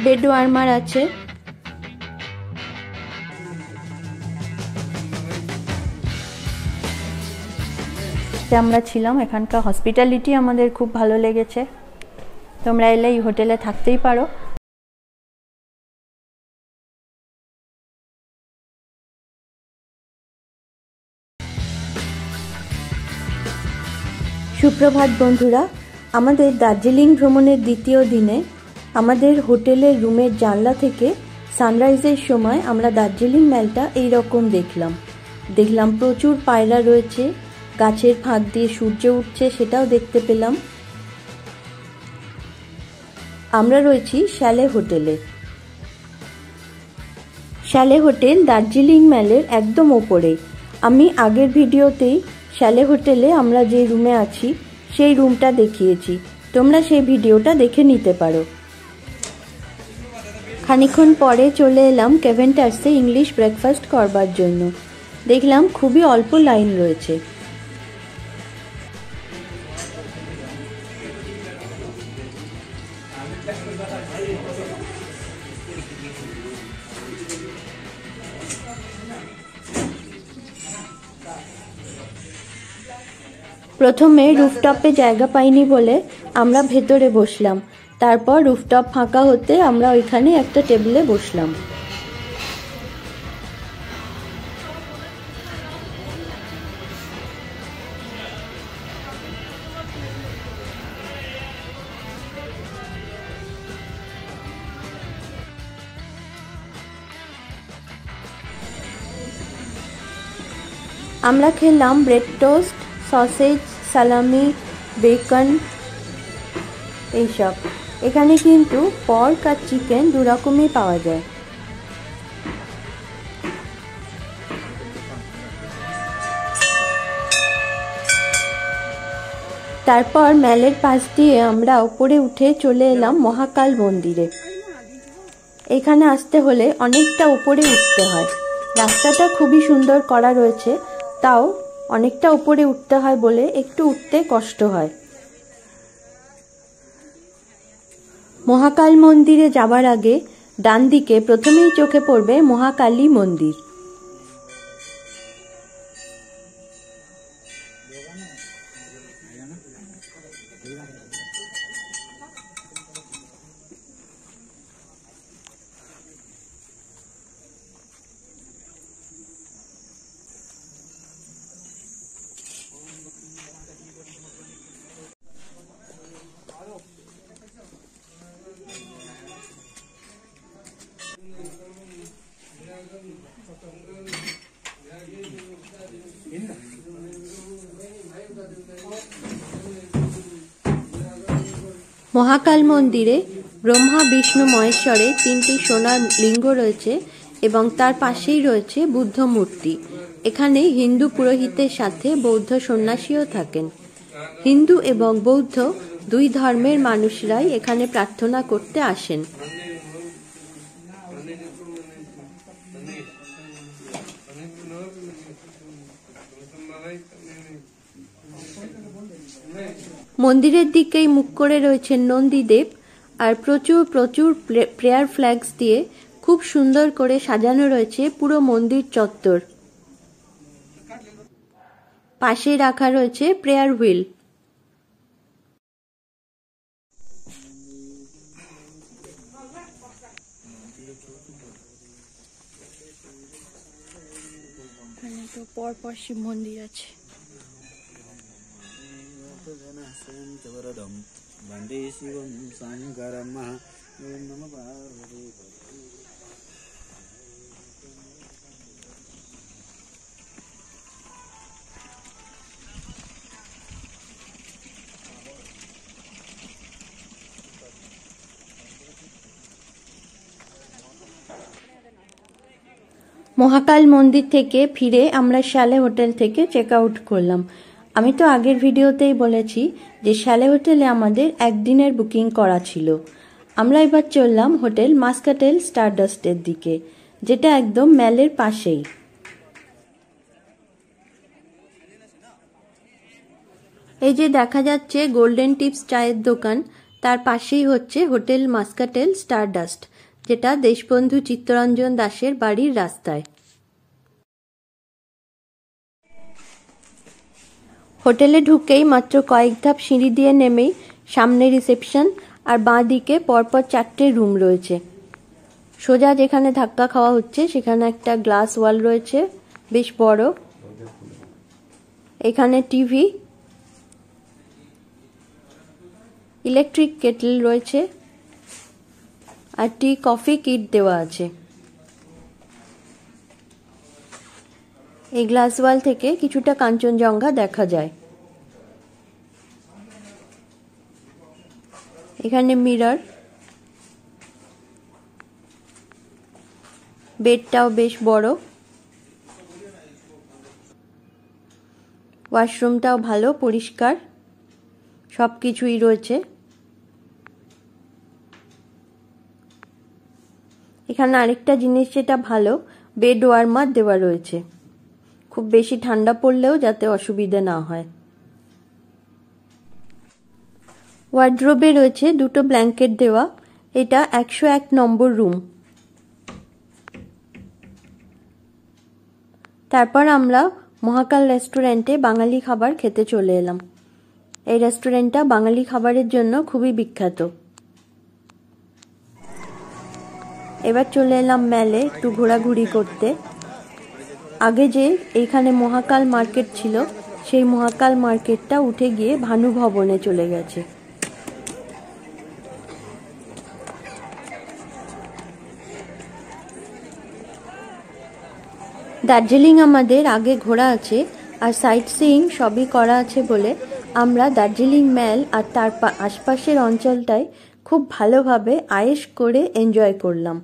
Bed warmer আছে। আমরা ছিলাম, এখানকার হসপিটালিটি আমাদের খুব ভালো লেগেছে। তোমরা এলে এই হোটেলে থাকতেই পারো। সুপ্রভাত বন্ধুরা, আমাদের দার্জিলিং ভ্রমণের দ্বিতীয় দিনে আমাদের হোটেলের রুমের জানলা থেকে সানরাইজের সময় আমরা দার্জিলিং ম্যালটা এইরকম দেখলাম প্রচুর পায়রা রয়েছে, গাছের ফাঁক দিয়ে সূর্য উঠছে সেটাও দেখতে পেলাম। আমরা রয়েছি শ্যালে হোটেলে। শ্যালে হোটেল দার্জিলিং ম্যালের একদম ওপরে। আমি আগের ভিডিওতেই শ্যালে হোটেলে আমরা যে রুমে আছি সেই রুমটা দেখিয়েছি, তোমরা সেই ভিডিওটা দেখে নিতে পারো। খানিক্ষণ পরে চলে এলাম ক্যাভেন্টার্সে ইংলিশ ব্রেকফাস্ট করবার জন্য। দেখলাম খুবই অল্প লাইন রয়েছে। প্রথমে রুফটপে জায়গা পাইনি বলে আমরা ভেতরে বসলাম, তারপর রুফটপ ফাঁকা হতে আমরা ওইখানে একটা টেবিলে বসলাম। আমরা খেলাম ব্রেড টোস্ট, সসেজ, সালামি, বেকন এইসব। এখানে কিন্তু পর্ক আর চিকেন দু রকমই পাওয়া যায়। তারপর ম্যালের পাশ দিয়ে আমরা উপরে উঠে চলে এলাম মহাকাল মন্দিরে। এখানে আসতে হলে অনেকটা উপরে উঠতে হয়। রাস্তাটা খুবই সুন্দর করা রয়েছে, তাও অনেকটা উপরে উঠতে হয় বলে একটু উঠতে কষ্ট হয়। মহাকাল মন্দিরে যাবার আগে ডান দিকে প্রথমেই চোখে পড়বে মহাকালী মন্দির। মহাকাল মন্দিরে ব্রহ্মা, বিষ্ণু, মহেশ্বরে তিনটি সোনার লিঙ্গ রয়েছে এবং তার পাশেই রয়েছে বুদ্ধ মূর্তি। এখানে হিন্দু পুরোহিতের সাথে বৌদ্ধ সন্ন্যাসীও থাকেন। হিন্দু এবং বৌদ্ধ দুই ধর্মের মানুষরাই এখানে প্রার্থনা করতে আসেন। মন্দিরের দিকেই মুখ করে রয়েছেন নন্দীদেব, আর প্রচুর প্রচুর প্রেয়ার ফ্ল্যাগস দিয়ে খুব সুন্দর করে সাজানো রয়েছে পুরো মন্দির চত্বর। পাশে রাখা রয়েছে প্রেয়ার হুইল। তো পরপর শিব মন্দির আছে। মহাকাল মন্দির থেকে ফিরে আমরা শ্যালে হোটেল থেকে চেক আউট করলাম। আমি তো আগের ভিডিওতেই বলেছি যে শ্যালে হোটেলে আমাদের একদিনের বুকিং করা ছিল। আমরা এবার চললাম হোটেল মাস্কাটেল স্টারডাস্টের দিকে, যেটা একদম ম্যালের পাশেই। এই যে দেখা যাচ্ছে গোল্ডেন টিপস চায়ের দোকান, তার পাশেই হচ্ছে হোটেল মাস্কাটেল স্টারডাস্ট, যেটা দেশবন্ধু চিত্তরঞ্জন দাশের বাড়ির রাস্তায়। হোটেলে ঢুকেই মাত্র কয়েক ধাপ সিঁড়ি দিয়ে নেমেই সামনে রিসেপশন, আর বাঁ দিকে পরপর 4টে রুম রয়েছে। সোজা যেখানে ধাক্কা খাওয়া হচ্ছে সেখানে একটা গ্লাস ওয়াল রয়েছে, বেশ বড়। এখানে টিভি, ইলেকট্রিক কেটল রয়েছে, আর টি কফি কিট দেওয়া আছে। এই গ্লাস ওয়াল থেকে কিছুটা কাঞ্চনজঙ্ঘা দেখা যায়। এখানে মিরর, বেডটাও বেশ বড়, ওয়াশরুমটাও ভালো, পরিষ্কার, সবকিছুই রয়েছে। এখানে আরেকটা জিনিস যেটা ভালো, বেড ওয়ার্মার দেওয়া রয়েছে, খুব বেশি ঠান্ডা পড়লেও যাতে অসুবিধে না হয়। ওয়ার্ড্রোবে রয়েছে 2টো ব্ল্যাঙ্কেট দেওয়া। এটা 101 নম্বর রুম। তারপর আমরা মহাকাল রেস্টুরেন্টে বাঙালি খাবার খেতে চলে এলাম। এই রেস্টুরেন্টটা বাঙালি খাবারের জন্য খুবই বিখ্যাত। এবার চলে এলাম মেলে একটু ঘোরাঘুরি করতে। আগে যে এইখানে মহাকাল মার্কেট ছিল, সেই মহাকাল মার্কেটটা উঠে গিয়ে ভানু ভবনে চলে গেছে। দার্জিলিং আমাদের আগে ঘোরা আছে, আর সাইট সিইং সবই করা আছে বলে আমরা দার্জিলিং মেল আর তার আশপাশের অঞ্চলটায় খুব ভালোভাবে আয়েশ করে এনজয় করলাম।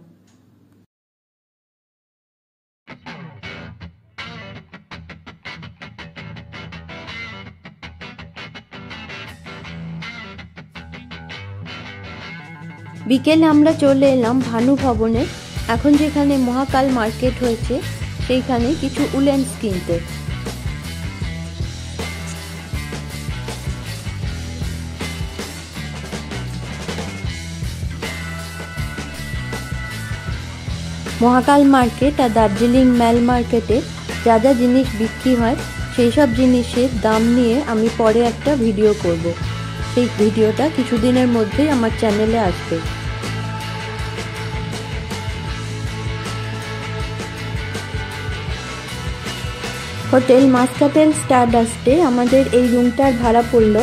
বিকেলে আমরা চলে এলাম ভানু ভবনে। এখন যেখানে মহাকাল মার্কেট হয়েছে সেইখানে কিছু উলেন্স কিনতে। মহাকাল মার্কেট আর দার্জিলিং মেল মার্কেটে যা যা জিনিস বিক্রি হয় সেই সব জিনিসের দাম নিয়ে আমি পরে একটা ভিডিও করব। সেই ভিডিওটা কিছুদিনের মধ্যেই আমার চ্যানেলে আসবে। হোটেল মাস্কাটেল স্টারডাস্টে আমাদের এই রুমটার ভাড়া পড়ল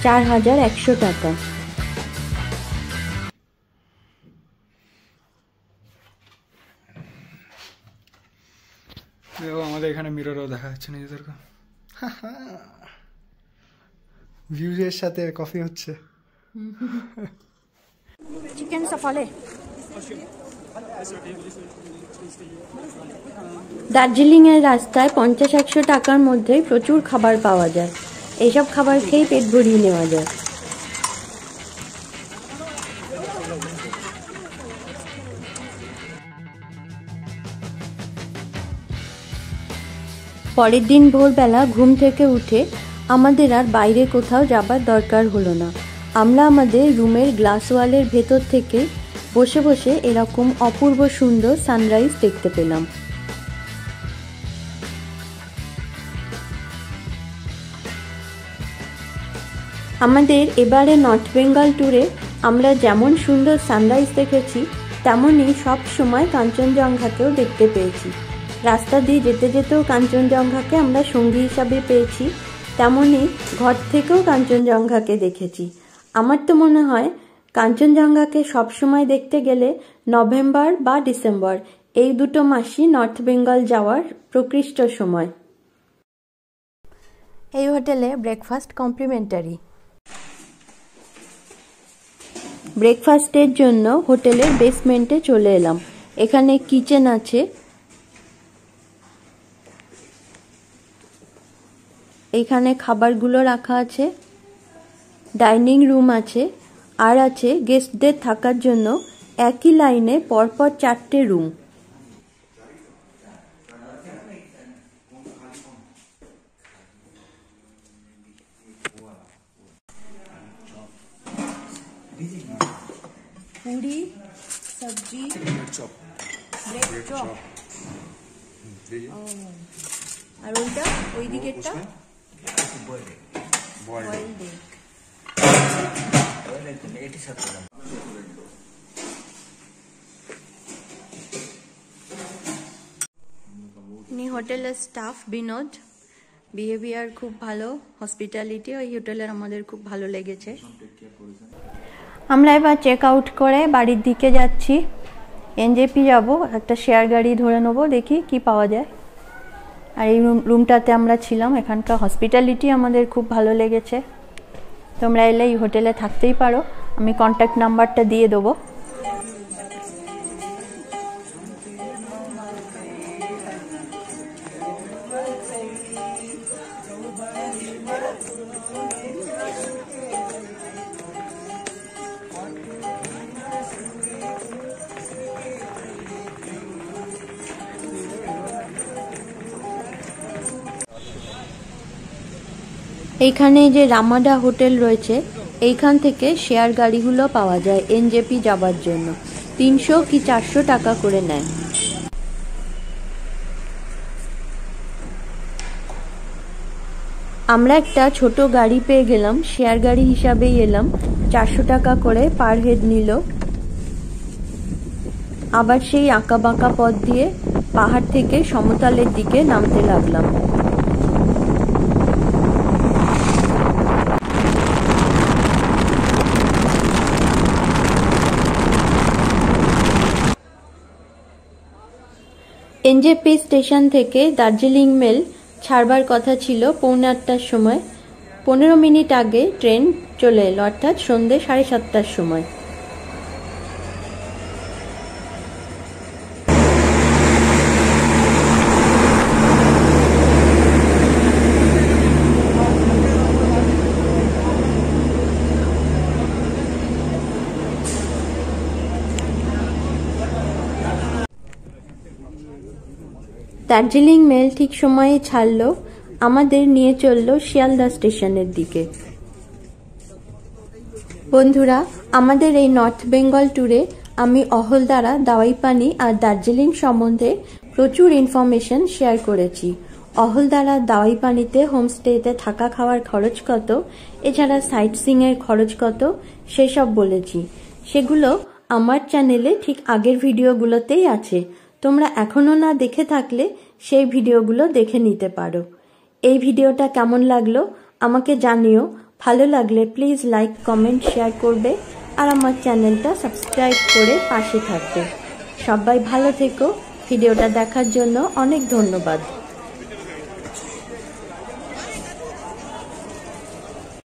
4100 টাকা। দেখো আমাদের এখানে মিররও দেখা যাচ্ছে নিজেদেরকে। ভিউজের সাথে কফি হচ্ছে। চিকেন সফলে দার্জিলিং এর রাস্তায় 50-100 টাকার মধ্যে প্রচুর খাবার পাওয়া যায়। এইসব খাবার খেয়ে পেট ভরিয়ে নেওয়া যায়। পরের দিন ভোরবেলা ঘুম থেকে উঠে আমাদের আর বাইরে কোথাও যাবার দরকার হলো না। আমরা আমাদের রুমের গ্লাস ওয়ালের ভেতর থেকে বসে বসে এরকম অপূর্ব সুন্দর সানরাইজ দেখতে পেলাম। আমাদের এবারে নর্থ বেঙ্গল ট্যুরে আমরা যেমন সুন্দর সানরাইজ দেখেছি, তেমনই সব সময় কাঞ্চনজঙ্ঘাকেও দেখতে পেয়েছি। রাস্তা দিয়ে যেতে যেতেও কাঞ্চনজঙ্ঘাকে আমরা সঙ্গী হিসাবে পেয়েছি, তেমনই ঘর থেকেও কাঞ্চনজঙ্ঘাকে দেখেছি। আমার তো মনে হয় কাঞ্চনজঙ্ঘাকে সবসময় দেখতে গেলে নভেম্বর বা ডিসেম্বর, এই দুটো মাসই নর্থ বেঙ্গল যাওয়ার প্রকৃষ্ট সময়। এই হোটেলে ব্রেকফাস্ট কমপ্লিমেন্টারি। ব্রেকফাস্টের জন্য হোটেলের বেসমেন্টে চলে এলাম। এখানে কিচেন আছে, এখানে খাবারগুলো রাখা আছে, ডাইনিং রুম আছে, আর আছে গেস্টদের থাকার জন্য একই লাইনে পরপর 4টে রুম। पूरी सब्जी ब्रेड चप আর ওইটা ওই দিকেরটা বয়েলড এগ। ইনি হোটেলের স্টাফ বিনোদ, বিহেভিয়ার খুব ভালো, হসপিটালিটি ওই হোটেলের আমাদের খুব ভালো লেগেছে। আমরা এবার চেক আউট করে বাড়ির দিকে যাচ্ছি। এনজেপি যাব, একটা শেয়ার গাড়ি ধরে নেবো, দেখি কি পাওয়া যায়। আর এই রুমটাতে আমরা ছিলাম, এখানকার হসপিটালিটি আমাদের খুব ভালো লেগেছে। তোমরা এলে এই হোটেলে থাকতেই পারো, আমি কন্ট্যাক্ট নাম্বারটা দিয়ে দেবো। এইখানে যে রামাডা হোটেল রয়েছে, এইখান থেকে শেয়ার গাড়িগুলো পাওয়া যায় এনজেপি যাবার জন্য। 300 কি 400 টাকা করে নেয়। আমরা একটা ছোট গাড়ি পেয়ে গেলাম, শেয়ার গাড়ি হিসাবেই এলাম। 400 টাকা করে পার হেড নিল। আবার সেই আঁকা বাঁকা পথ দিয়ে পাহাড় থেকে সমতলের দিকে নামতে লাগলাম। এনজেপি স্টেশন থেকে দার্জিলিং মেল ছাড়বার কথা ছিল 8:45টার সময়। 15 মিনিট আগে ট্রেন চলে এলো, অর্থাৎ সন্ধ্যে 7:30টার সময়। দার্জিলিং মেল ঠিক সময়ে ছাড়লো, আমাদের নিয়ে চললো শিয়ালদা স্টেশনের দিকে। বন্ধুরা, আমাদের এই নর্থ বেঙ্গল ট্যুরে আমি অহলদারা, দাওয়াইপানি আর দার্জিলিং সম্বন্ধে প্রচুর ইনফরমেশন শেয়ার করেছি। অহলদারা, দাওয়াইপানিতে হোমস্টেতে থাকা খাওয়ার খরচ কত, এছাড়া সাইট সিইং এর খরচ কত, সেসব বলেছি। সেগুলো আমার চ্যানেলে ঠিক আগের ভিডিওগুলোতেই আছে। তোমরা এখনো না দেখে থাকলে সেই ভিডিওগুলো দেখে নিতে পারো। এই ভিডিওটা কেমন লাগলো আমাকে জানিও। ভালো লাগলে প্লিজ লাইক, কমেন্ট, শেয়ার করবে আর আমার চ্যানেলটা সাবস্ক্রাইব করে পাশে থাকবে। সবাই ভালো থেকো। ভিডিওটা দেখার জন্য অনেক ধন্যবাদ।